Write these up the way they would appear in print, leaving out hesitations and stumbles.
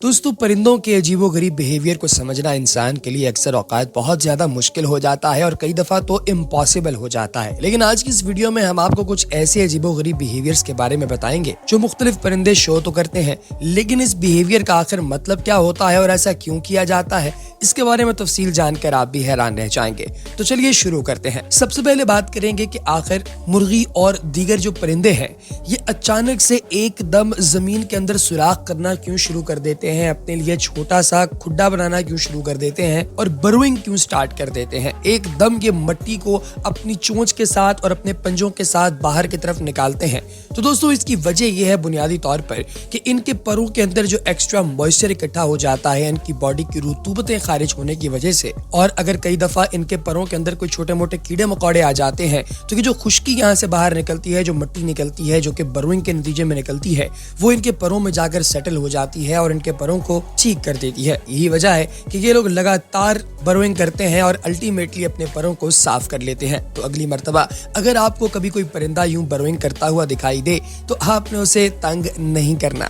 दोस्तों, परिंदों के अजीबोगरीब बिहेवियर को समझना इंसान के लिए अक्सर औकात बहुत ज्यादा मुश्किल हो जाता है और कई दफा तो इम्पॉसिबल हो जाता है। लेकिन आज की इस वीडियो में हम आपको कुछ ऐसे अजीबोगरीब बिहेवियर्स के बारे में बताएंगे जो मुख्तलिफ परिंदे शो तो करते हैं, लेकिन इस बिहेवियर का आखिर मतलब क्या होता है और ऐसा क्यों किया जाता है, इसके बारे में तफसील जानकर आप भी हैरान रह जाएंगे। तो चलिए शुरू करते हैं। सबसे पहले बात करेंगे कि आखिर मुर्गी और दीगर जो परिंदे हैं ये अचानक से एकदम जमीन के अंदर सुराख करना क्यों शुरू कर देते हैं, अपने लिए छोटा सा खुड्डा बनाना क्यों शुरू कर देते हैं और बर्रोइंग क्यों स्टार्ट कर देते हैं। एकदम ये मिट्टी को अपनी चोंच के साथ और अपने पंजों के साथ बाहर की तरफ निकालते हैं। तो दोस्तों, इसकी वजह यह है बुनियादी तौर पर कि इनके परों के अंदर जो एक्स्ट्रा मॉइस्चर इकट्ठा हो जाता है इनकी बॉडी की रुतूबतें खारिज होने की वजह से, और अगर कई दफा इनके परों के अंदर कोई छोटे मोटे कीड़े मकोड़े आ जाते हैं तो ये जो खुश्की यहाँ से बाहर निकलती है, जो मिट्टी निकलती है जो कि बर्रोइंग के नतीजे में निकलती है, वो इनके परों में जाकर सेटल हो जाती है और इनके परों को ठीक कर देती है। यही वजह है कि ये लोग लगातार बर्रोइंग करते हैं और अल्टीमेटली अपने परों को साफ कर लेते हैं। तो अगली मर्तबा अगर आपको कभी कोई परिंदा यूं बर्रोइंग करता हुआ दिखाई दे तो आपने उसे तंग नहीं करना।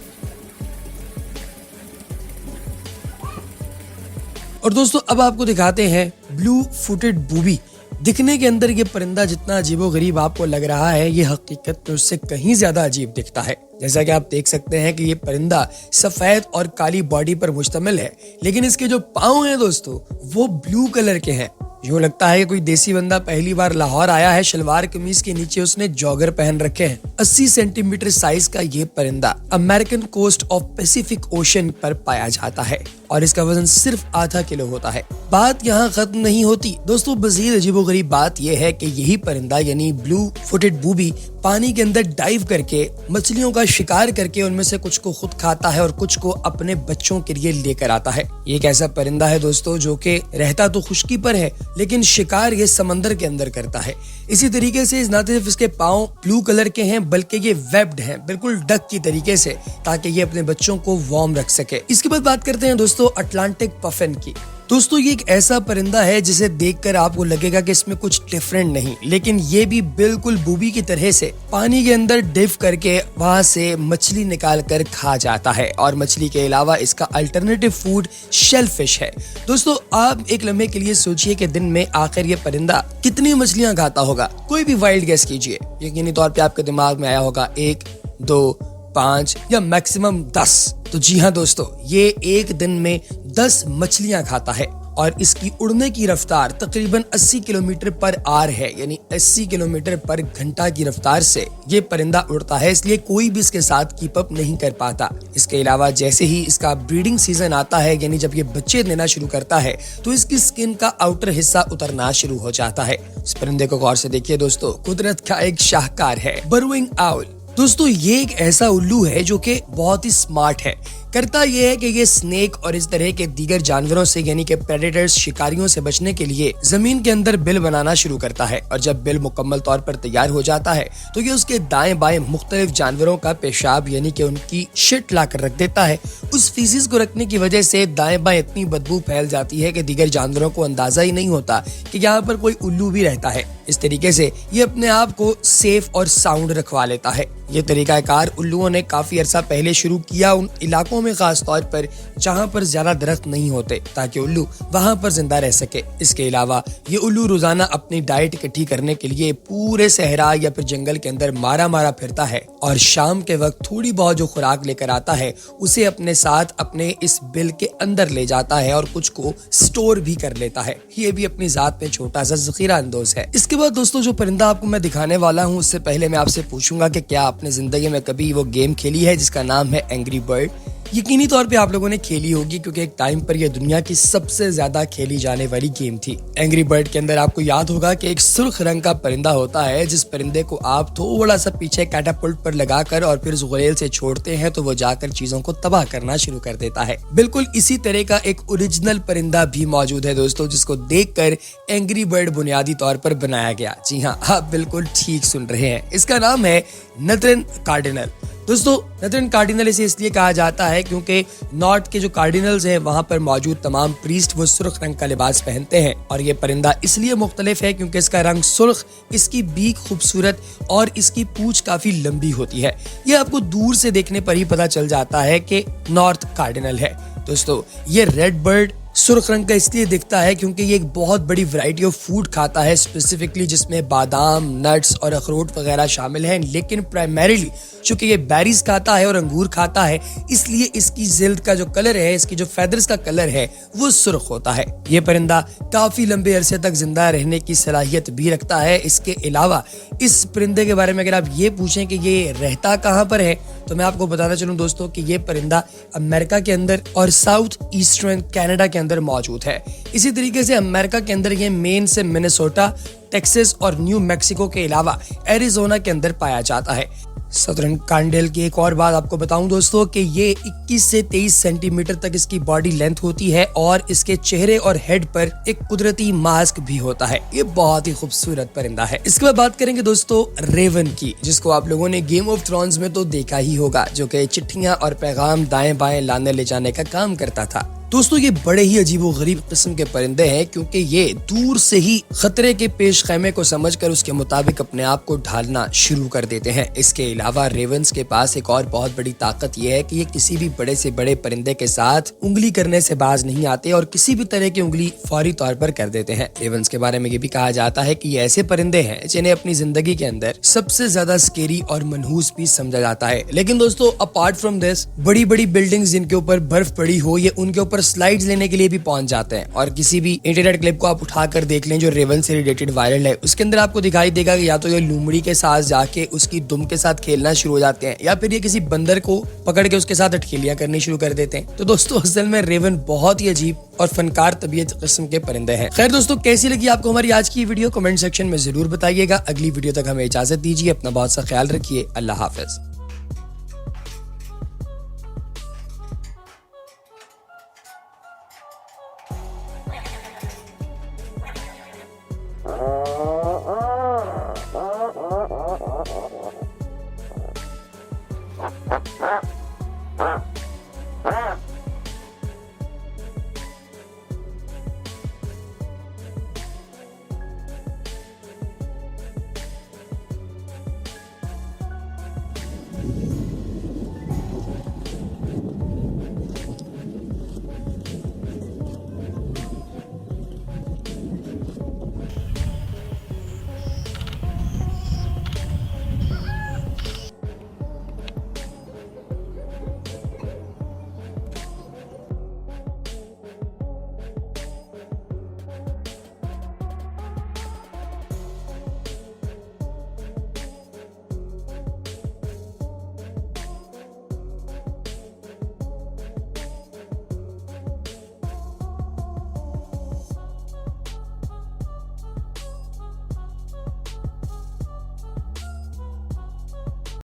और दोस्तों, अब आपको दिखाते हैं ब्लू फुटेड बूबी। दिखने के अंदर ये परिंदा जितना अजीबोगरीब आपको लग रहा है, ये हकीकत में उससे कहीं ज्यादा अजीब दिखता है। जैसा कि आप देख सकते हैं कि ये परिंदा सफेद और काली बॉडी पर मुश्तमिल है, लेकिन इसके जो पाँव हैं दोस्तों वो ब्लू कलर के हैं। यूँ लगता है कि कोई देसी बंदा पहली बार लाहौर आया है, शलवार कमीज के नीचे उसने जॉगर पहन रखे हैं। 80 सेंटीमीटर साइज का ये परिंदा American coast of Pacific Ocean पर पाया जाता है और इसका वजन सिर्फ आधा किलो होता है। बात यहाँ खत्म नहीं होती दोस्तों, मजीद अजीबोगरीब बात यह है कि यही परिंदा यानी ब्लू फुटेड बूबी पानी के अंदर डाइव करके मछलियों का शिकार करके उनमें से कुछ को खुद खाता है और कुछ को अपने बच्चों के लिए लेकर आता है। ये एक ऐसा परिंदा है दोस्तों जो कि रहता तो खुश्की पर है, लेकिन शिकार ये समंदर के अंदर करता है। इसी तरीके से न सिर्फ इसके पाँव ब्लू कलर के हैं बल्कि ये वेब्ड हैं, बिल्कुल डक की तरीके से, ताकि ये अपने बच्चों को वार्म रख सके। इसके बाद बात करते हैं दोस्तों अटलांटिक पफिन की। दोस्तों, ये एक ऐसा परिंदा है जिसे देखकर आपको लगेगा कि इसमें कुछ डिफरेंट नहीं, लेकिन ये भी बिल्कुल बूबी की तरह से पानी के अंदर डिव करके वहां से मछली निकाल कर खा जाता है और मछली के अलावा इसका अल्टरनेटिव फूड शेलफिश है। दोस्तों, आप एक लम्हे के लिए सोचिए कि दिन में आखिर ये परिंदा कितनी मछलियां खाता होगा। कोई भी वाइल्ड गेस कीजिए। यकीनी तौर पे आपके दिमाग में आया होगा 1, 2, 5 या मैक्सिमम 10। तो जी हाँ दोस्तों, ये एक दिन में 10 मछलियां खाता है और इसकी उड़ने की रफ्तार तकरीबन 80 किलोमीटर पर आवर है, यानी 80 किलोमीटर पर घंटा की रफ्तार से ये परिंदा उड़ता है, इसलिए कोई भी इसके साथ कीप अप नहीं कर पाता। इसके अलावा जैसे ही इसका ब्रीडिंग सीजन आता है, यानी जब ये बच्चे देना शुरू करता है, तो इसकी स्किन का आउटर हिस्सा उतरना शुरू हो जाता है। इस परिंदे को गौर से देखिए दोस्तों, कुदरत का एक शाहकार है बर्रोइंग आउल। दोस्तों, ये एक ऐसा उल्लू है जो कि बहुत ही स्मार्ट है। करता यह है कि ये स्नेक और इस तरह के दीगर जानवरों से यानी कि प्रेडेटर्स, शिकारियों से बचने के लिए जमीन के अंदर बिल बनाना शुरू करता है और जब बिल मुकम्मल तौर पर तैयार हो जाता है तो ये उसके दाएं बाएं मुख्तलिफ जानवरों का पेशाब यानी कि उनकी शिट ला कर रख देता है। उस फीसिस को रखने की वजह से दाएं बाएं इतनी बदबू फैल जाती है कि दीगर जानवरों को अंदाजा ही नहीं होता कि यहाँ पर कोई उल्लू भी रहता है। इस तरीके से ये अपने आप को सेफ और साउंड रखवा लेता है। ये तरीकाकार उल्लुओं ने काफी अरसा पहले शुरू किया उन इलाकों में, खास तौर पर जहां पर ज्यादा दरख्त नहीं होते, ताकि उल्लू वहां पर जिंदा रह सके। इसके अलावा ये उल्लू रोजाना अपनी डाइट इकट्ठी करने के लिए पूरे सहरा या फिर जंगल के अंदर मारा मारा फिरता है और शाम के वक्त थोड़ी बहुत जो खुराक लेकर आता है उसे अपने साथ अपने इस बिल के अंदर ले जाता है और कुछ को स्टोर भी कर लेता है। ये भी अपनी जात में छोटा सा ज़ख़ीरा अंदोज है। इसके बाद दोस्तों, जो परिंदा आपको मैं दिखाने वाला हूँ, उससे पहले मैं आपसे पूछूंगा कि क्या आपने जिंदगी में कभी वो गेम खेली है जिसका नाम है एंग्री बर्ड। यकीनी तौर पे आप लोगों ने खेली होगी क्योंकि एक टाइम पर यह दुनिया की सबसे ज्यादा खेली जाने वाली गेम थी। एंग्री बर्ड के अंदर आपको याद होगा कि एक सुर्ख रंग का परिंदा होता है, जिस परिंदे को आप थोड़ा सा पीछे कैटापल्ट पर लगाकर और फिर गुलेल से छोड़ते हैं तो वो जाकर चीजों को तबाह करना शुरू कर देता है। बिल्कुल इसी तरह का एक ओरिजिनल परिंदा भी मौजूद है दोस्तों, जिसको देखकर एंग्री बर्ड बुनियादी तौर पर बनाया गया। जी हाँ, आप बिल्कुल ठीक सुन रहे हैं, इसका नाम है नथरन कार्डिनल। दोस्तों नॉर्थर्न कार्डिनल इसे इसलिए कहा जाता है क्योंकि नॉर्थ के जो कार्डिनल्स हैं वहां पर मौजूद तमाम प्रीस्ट वो सुर्ख रंग का लिबास पहनते हैं और ये परिंदा इसलिए मुख्तलिफ है क्योंकि इसका रंग सुर्ख, इसकी बीक खूबसूरत और इसकी पूंछ काफी लंबी होती है। ये आपको दूर से देखने पर ही पता चल जाता है कि नॉर्थ कार्डिनल है। दोस्तों ये रेड बर्ड सुर्ख रंग का इसलिए दिखता है क्योंकि ये एक बहुत बड़ी वैरायटी ऑफ फूड खाता है, स्पेसिफिकली जिसमें बादाम, नट्स और अखरोट वगैरह शामिल हैं, लेकिन प्राइमरीली चूंकि ये बेरीज खाता है और अंगूर खाता है इसलिए इसकी जिल्द का जो कलर है, इसकी जो फेदर्स का कलर है वो सुर्ख होता है। ये परिंदा काफी लंबे अरसे तक जिंदा रहने की सलाहियत भी रखता है। इसके अलावा इस परिंदे के बारे में अगर आप ये पूछें कि ये रहता कहाँ पर है तो मैं आपको बताना चलूं दोस्तों कि ये परिंदा अमेरिका के अंदर और साउथ ईस्टर्न कनाडा के अंदर मौजूद है। इसी तरीके से अमेरिका के अंदर ये मेन से मिनेसोटा, टेक्सास और न्यू मैक्सिको के अलावा एरिजोना के अंदर पाया जाता है। सदर्न कार्डिनल की एक और बात आपको बताऊं दोस्तों कि ये 21 से 23 सेंटीमीटर तक इसकी बॉडी लेंथ होती है और इसके चेहरे और हेड पर एक कुदरती मास्क भी होता है। ये बहुत ही खूबसूरत परिंदा है। इसके बाद बात करेंगे दोस्तों रेवन की, जिसको आप लोगों ने गेम ऑफ थ्रोन्स में तो देखा ही होगा, जो कि चिट्ठियां और पैगाम दाएं बाएं लाने ले जाने का काम करता था। दोस्तों ये बड़े ही अजीबो गरीब किस्म के परिंदे हैं क्योंकि ये दूर से ही खतरे के पेश खैमे को समझकर उसके मुताबिक अपने आप को ढालना शुरू कर देते हैं। इसके अलावा रेवंस के पास एक और बहुत बड़ी ताकत ये है कि ये किसी भी बड़े से बड़े परिंदे के साथ उंगली करने से बाज नहीं आते और किसी भी तरह की उंगली फौरी तौर पर कर देते हैं। रेवंस के बारे में ये भी कहा जाता है कि ये ऐसे परिंदे हैं जिन्हें अपनी जिंदगी के अंदर सबसे ज्यादा स्केरी और मनहूस भी समझा जाता है। लेकिन दोस्तों अपार्ट फ्रॉम दिस, बड़ी बड़ी बिल्डिंग्स जिनके ऊपर बर्फ पड़ी हो ये उनके ऊपर स्लाइड्स लेने के लिए भी पहुंच जाते हैं। और किसी भी इंटरनेट क्लिप को आप उठाकर देख लें जो रेवन से रिलेटेड वायरल है, उसके अंदर आपको दिखाई देगा कि या तो ये लोमड़ी के साथ जाके उसकी दुम के साथ खेलना शुरू हो जाते हैं या फिर ये किसी बंदर को पकड़ के उसके साथ अटखेलियां करनी शुरू कर देते हैं। तो दोस्तों असल में रेवन बहुत ही अजीब और फनकार तबीयत किस्म के परिंदे हैं। खैर दोस्तों कैसी लगी आपको हमारी आज की वीडियो कमेंट सेक्शन में जरूर बताइएगा। अगली वीडियो तक हमें इजाजत दीजिए, अपना बहुत सा ख्याल रखिए। अल्लाह हाफिज।